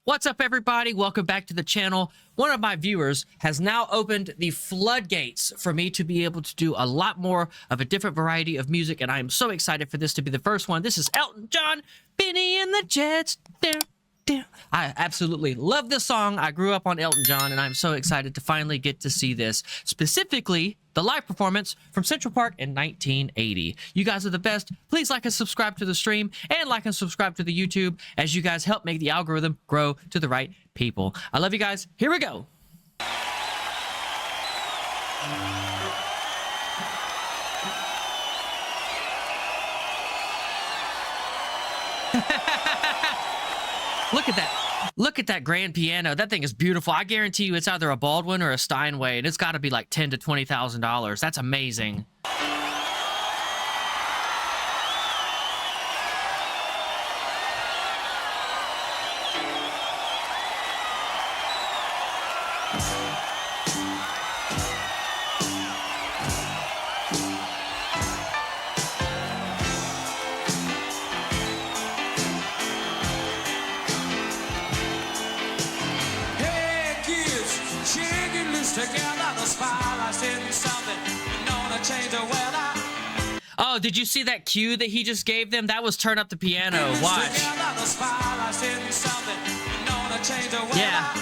What's up, everybody? Welcome back to the channel. One of my viewers has now opened the floodgates for me to be able to do a lot more of a different variety of music, and I am so excited for this to be the first one. This is Elton John, Bennie and the Jets. I absolutely love this song. I grew up on Elton John, and I'm so excited to finally get to see this, specifically the live performance from Central Park in 1980. You guys are the best. Please like and subscribe to the stream, and like and subscribe to the YouTube, as you guys help make the algorithm grow to the right people. I love you guys. Here we go. Look at that. Look at that grand piano. That thing is beautiful. I guarantee you it's either a Baldwin or a Steinway, and it's got to be like $10,000 to $20,000. That's amazing. Oh, did you see that cue that he just gave them? That was turn up the piano. Watch. Yeah.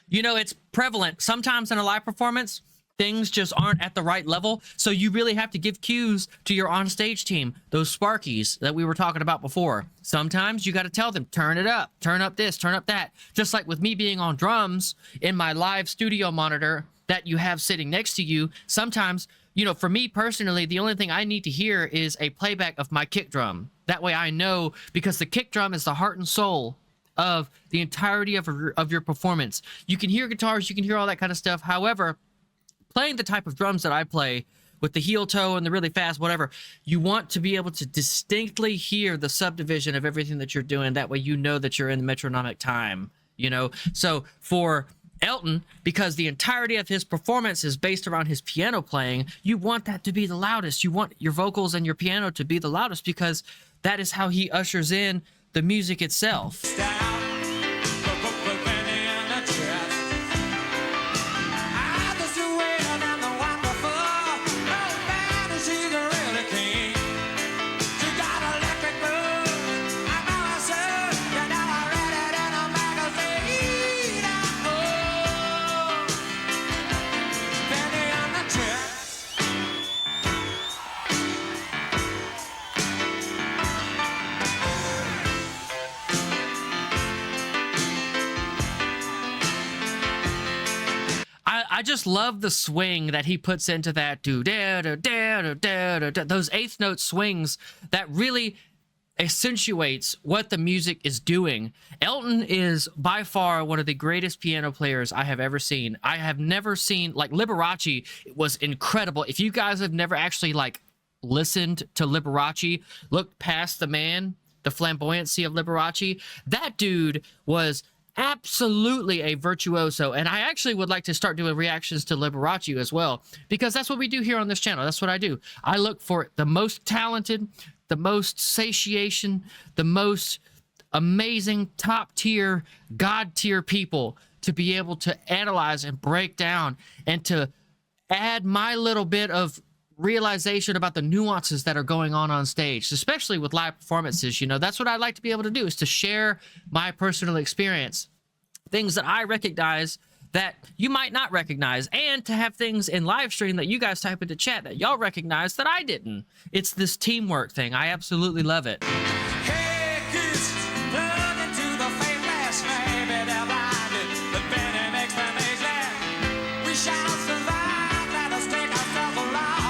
You know, it's prevalent. Sometimes in a live performance, things just aren't at the right level, so you really have to give cues to your on-stage team, those sparkies that we were talking about before. Sometimes you got to tell them, turn it up, turn up this, turn up that. Just like with me being on drums in my live studio monitor that you have sitting next to you, sometimes, you know, for me personally, the only thing I need to hear is a playback of my kick drum. That way I know, because the kick drum is the heart and soul of the entirety of your performance. You can hear guitars, you can hear all that kind of stuff. However, playing the type of drums that I play with the heel toe and the really fast whatever, you want to be able to distinctly hear the subdivision of everything that you're doing. That way you know that you're in the metronomic time, you know? So for Elton, because the entirety of his performance is based around his piano playing, you want that to be the loudest. You want your vocals and your piano to be the loudest, because that is how he ushers in the music itself. I just love the swing that he puts into that those eighth note swings that really accentuates what the music is doing. Elton is by far one of the greatest piano players I have ever seen. I have never seen, like, Liberace was incredible. If you guys have never actually like listened to Liberace, look past the man, the flamboyancy of Liberace, that dude was absolutely a virtuoso. And I actually would like to start doing reactions to Liberace as well, because that's what we do here on this channel. That's what I do. I look for the most talented, the most satiation, the most amazing top tier, god tier people to be able to analyze and break down and to add my little bit of realization about the nuances that are going on stage, especially with live performances. You know, that's what I like to be able to do, is to share my personal experience, things that I recognize that you might not recognize, and to have things in live stream that you guys type into chat that y'all recognize that I didn't. It's this teamwork thing. I absolutely love it. Hey kids, run into the famous, maybe they're blinded, but Bennie makes them glad. We shall survive, let us take ourselves along.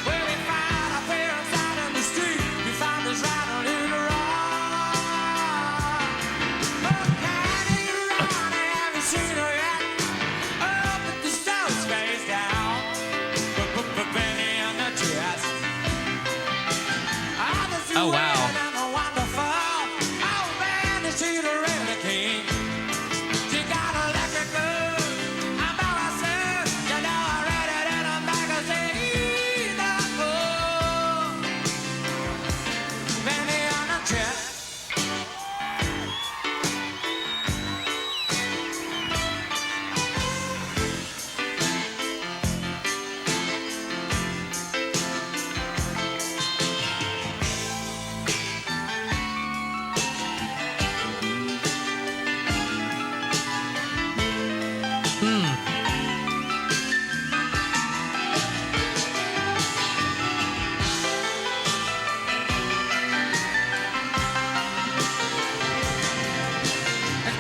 Where we find our parents out in the street, we find us right on in the wrong. Oh, can you run? Have you seen her yet? Up at the stove, face down. Bennie and the Jets. Oh, wow. weird and wonderful. Oh, Bennie, she's the really king. She got electric blue. I'm Morrison. You know I read it in a magazine. Oh, Bennie on a trip.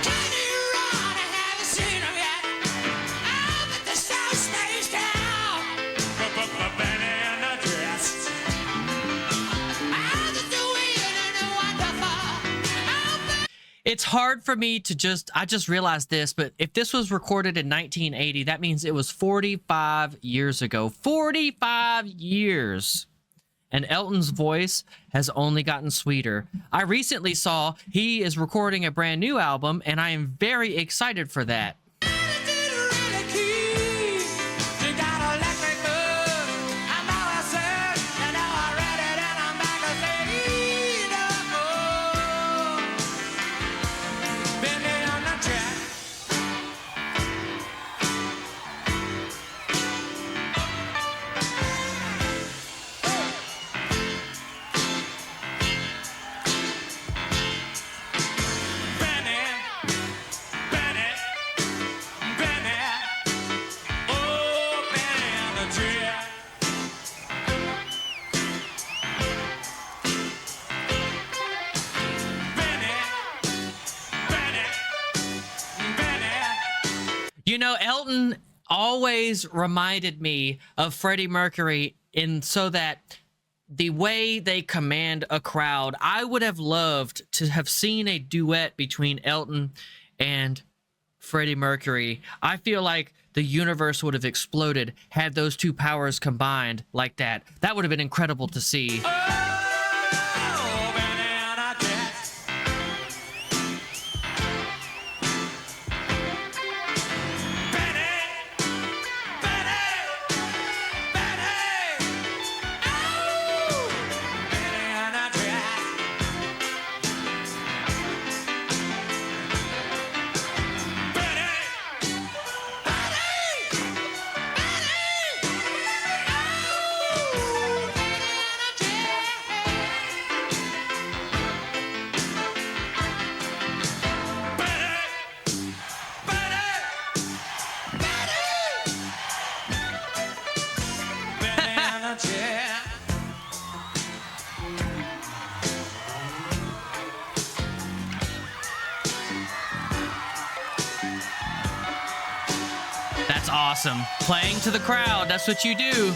Can you run? I haven't seen him yet. Out at the South Space Town. Bennie and the dress. Out at the weird and the wonderful. It's hard for me to I just realized this, but if this was recorded in 1980, that means it was 45 years ago. 45 years. And Elton's voice has only gotten sweeter. I recently saw he is recording a brand new album, and I am very excited for that. You know, Elton always reminded me of Freddie Mercury in so that the way they command a crowd, I would have loved to have seen a duet between Elton and Freddie Mercury. I feel like the universe would have exploded had those two powers combined like that. That would have been incredible to see. That's awesome. Playing to the crowd, that's what you do.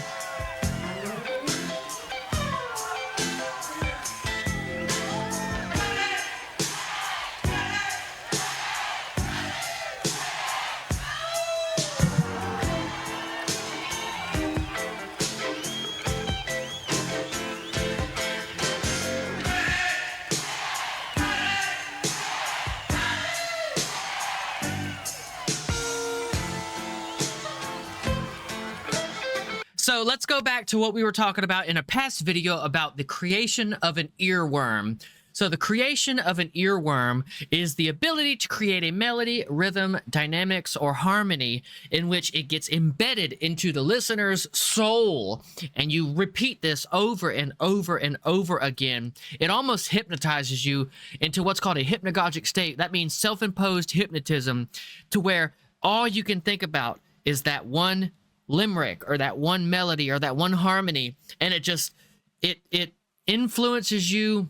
So let's go back to what we were talking about in a past video about the creation of an earworm. So the creation of an earworm is the ability to create a melody, rhythm, dynamics, or harmony in which it gets embedded into the listener's soul. And you repeat this over and over and over again. It almost hypnotizes you into what's called a hypnagogic state. That means self-imposed hypnotism, to where all you can think about is that one limerick or that one melody or that one harmony, and it influences you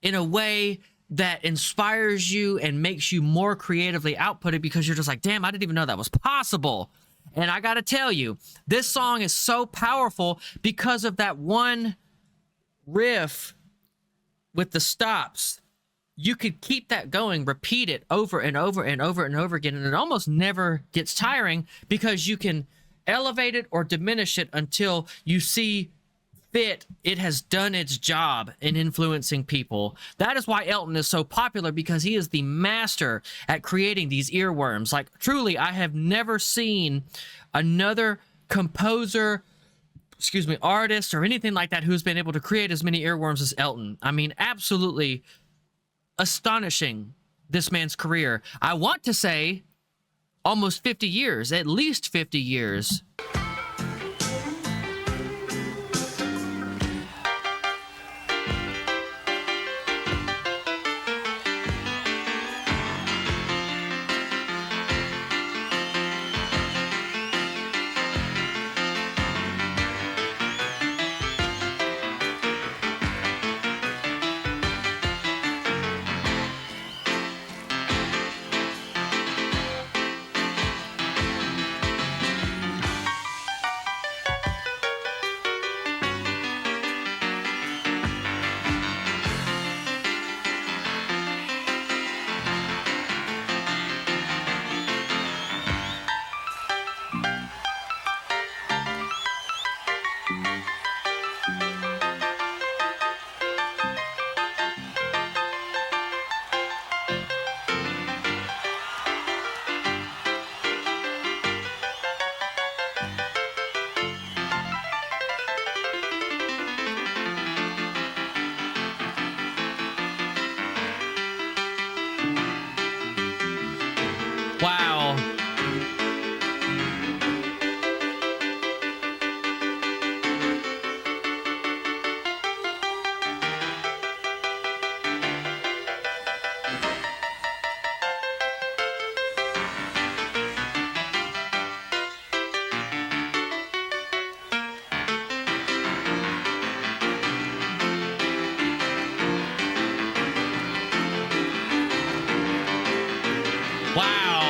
in a way that inspires you and makes you more creatively outputted, because you're just like, damn, I didn't even know that was possible. And I gotta tell you, this song is so powerful because of that one riff with the stops. You could keep that going, repeat it over and over and over and over again, and it almost never gets tiring because you can elevate it or diminish it until you see bit, it has done its job in influencing people. That is why Elton is so popular, because he is the master at creating these earworms. Like, truly, I have never seen another composer, artist, or anything like that who's been able to create as many earworms as Elton. I mean, absolutely astonishing, this man's career. I want to say almost 50 years, at least 50 years. Wow. Wow.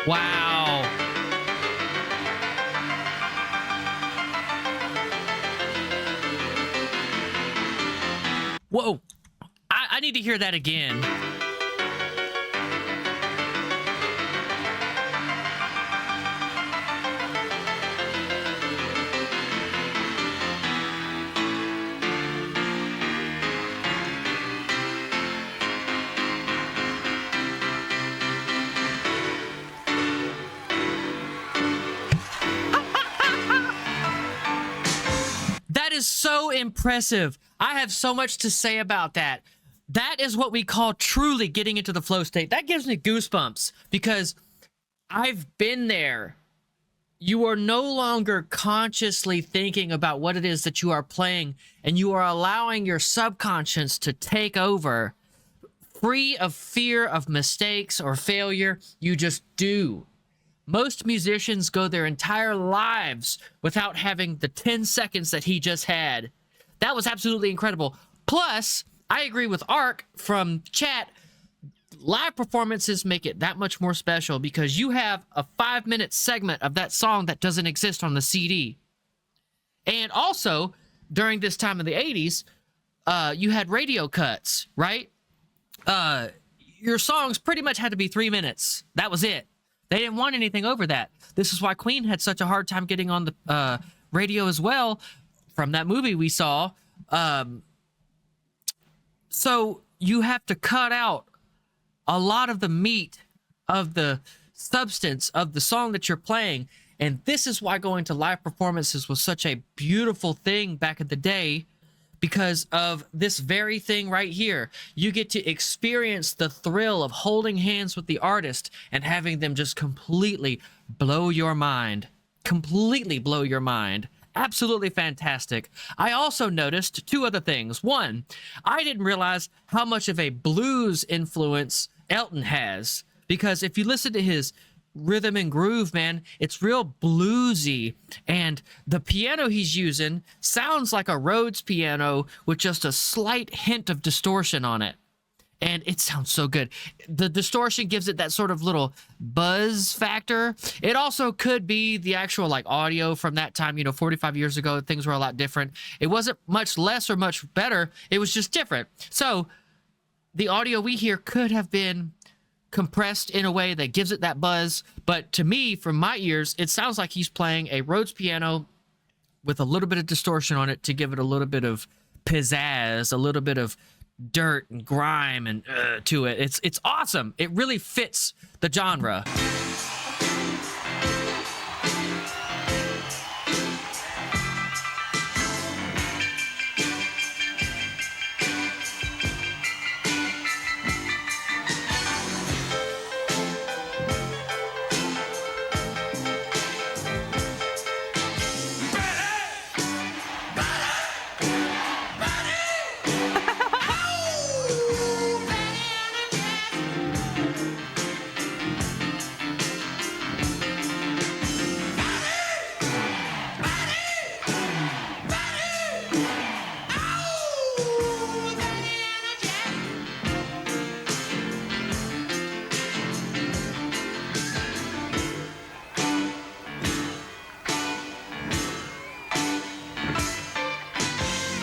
Wow. Whoa. I need to hear that again. That is so impressive. I have so much to say about that. That is what we call truly getting into the flow state. That gives me goosebumps because I've been there. You are no longer consciously thinking about what it is that you are playing, and you are allowing your subconscious to take over. Free of fear of mistakes or failure, you just do. Most musicians go their entire lives without having the 10 seconds that he just had. That was absolutely incredible. Plus, I agree with Ark from chat. Live performances make it that much more special because you have a 5-minute segment of that song that doesn't exist on the CD. And also, during this time in the 80s, you had radio cuts, right? Your songs pretty much had to be 3 minutes. That was it. They didn't want anything over that. This is why Queen had such a hard time getting on the radio as well from that movie we saw. So you have to cut out a lot of the meat of the substance of the song that you're playing. And this is why going to live performances was such a beautiful thing back in the day, because of this very thing right here. You get to experience the thrill of holding hands with the artist and having them just completely blow your mind. Completely blow your mind. Absolutely fantastic. I also noticed two other things. One, I didn't realize how much of a blues influence Elton has, because if you listen to his rhythm and groove, man, it's real bluesy, and the piano he's using sounds like a Rhodes piano with just a slight hint of distortion on it, and it sounds so good. The distortion gives it that sort of little buzz factor. It also could be the actual like audio from that time, 45 years ago. Things were a lot different. It wasn't much less or much better, it was just different. So the audio we hear could have been compressed in a way that gives it that buzz, but to me, from my ears, it sounds like he's playing a Rhodes piano with a little bit of distortion on it to give it a little bit of pizzazz, a little bit of dirt and grime and to it. It's awesome. It really fits the genre.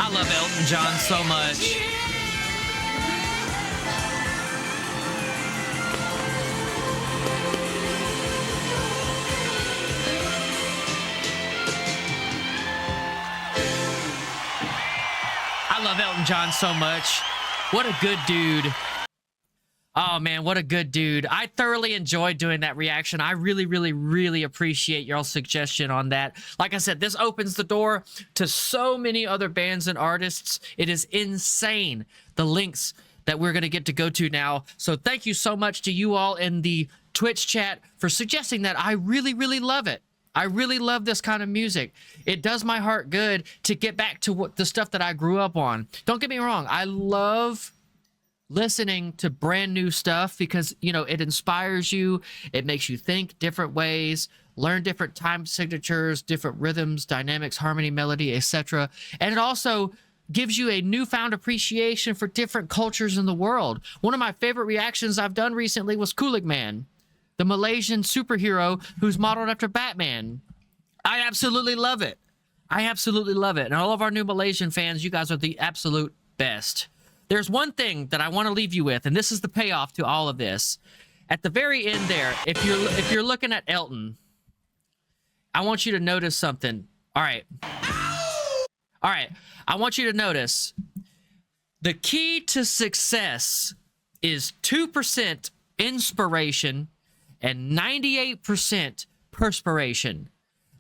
I love Elton John so much. I love Elton John so much. What a good dude. Oh man, what a good dude. I thoroughly enjoyed doing that reaction. I really, really, really appreciate y'all's suggestion on that. Like I said, this opens the door to so many other bands and artists. It is insane, the links that we're going to get to go to now. So thank you so much to you all in the Twitch chat for suggesting that. I really, really love it. I really love this kind of music. It does my heart good to get back to the stuff that I grew up on. Don't get me wrong. I love listening to brand new stuff because, it inspires you. It makes you think different ways, learn different time signatures, different rhythms, dynamics, harmony, melody, etc. And it also gives you a newfound appreciation for different cultures in the world. One of my favorite reactions I've done recently was Kulig Man, the Malaysian superhero who's modeled after Batman. I absolutely love it. I absolutely love it. And all of our new Malaysian fans, you guys are the absolute best. There's one thing that I want to leave you with, and this is the payoff to all of this. At the very end there, if you're looking at Elton, I want you to notice something. All right. I want you to notice the key to success is 2% inspiration and 98% perspiration.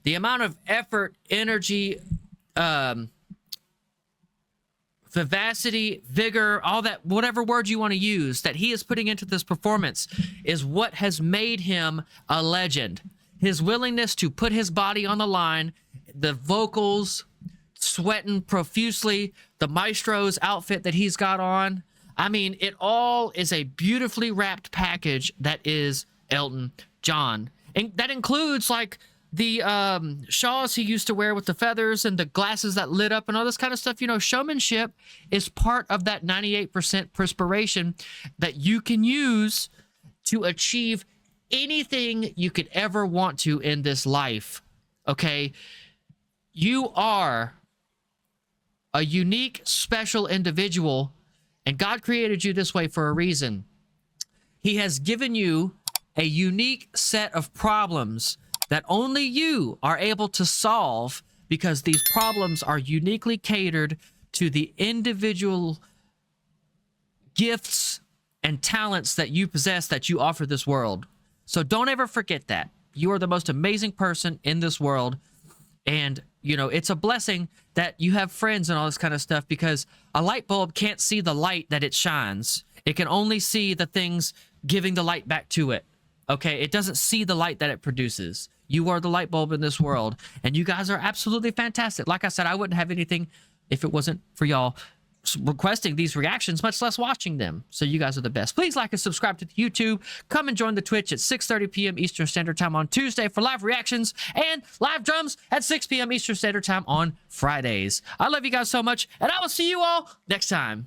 The amount of effort, energy, vivacity, vigor, all that, whatever word you want to use, that he is putting into this performance is what has made him a legend. His willingness to put his body on the line, the vocals, sweating profusely, the maestro's outfit that he's got on. I mean, it all is a beautifully wrapped package that is Elton John. And that includes like the shawls he used to wear with the feathers and the glasses that lit up and all this kind of stuff. Showmanship is part of that 98% perspiration that you can use to achieve anything you could ever want to in this life. Okay? You are a unique, special individual, and God created you this way for a reason. He has given you a unique set of problems that only you are able to solve, because these problems are uniquely catered to the individual gifts and talents that you possess, that you offer this world. So don't ever forget that. You are the most amazing person in this world. And, you know, it's a blessing that you have friends and all this kind of stuff, because a light bulb can't see the light that it shines. It can only see the things giving the light back to it. Okay? It doesn't see the light that it produces. You are the light bulb in this world, and you guys are absolutely fantastic. Like I said, I wouldn't have anything if it wasn't for y'all requesting these reactions, much less watching them. So you guys are the best. Please like and subscribe to the YouTube. Come and join the Twitch at 6:30 p.m. Eastern Standard Time on Tuesday for live reactions, and live drums at 6 p.m. Eastern Standard Time on Fridays. I love you guys so much, and I will see you all next time.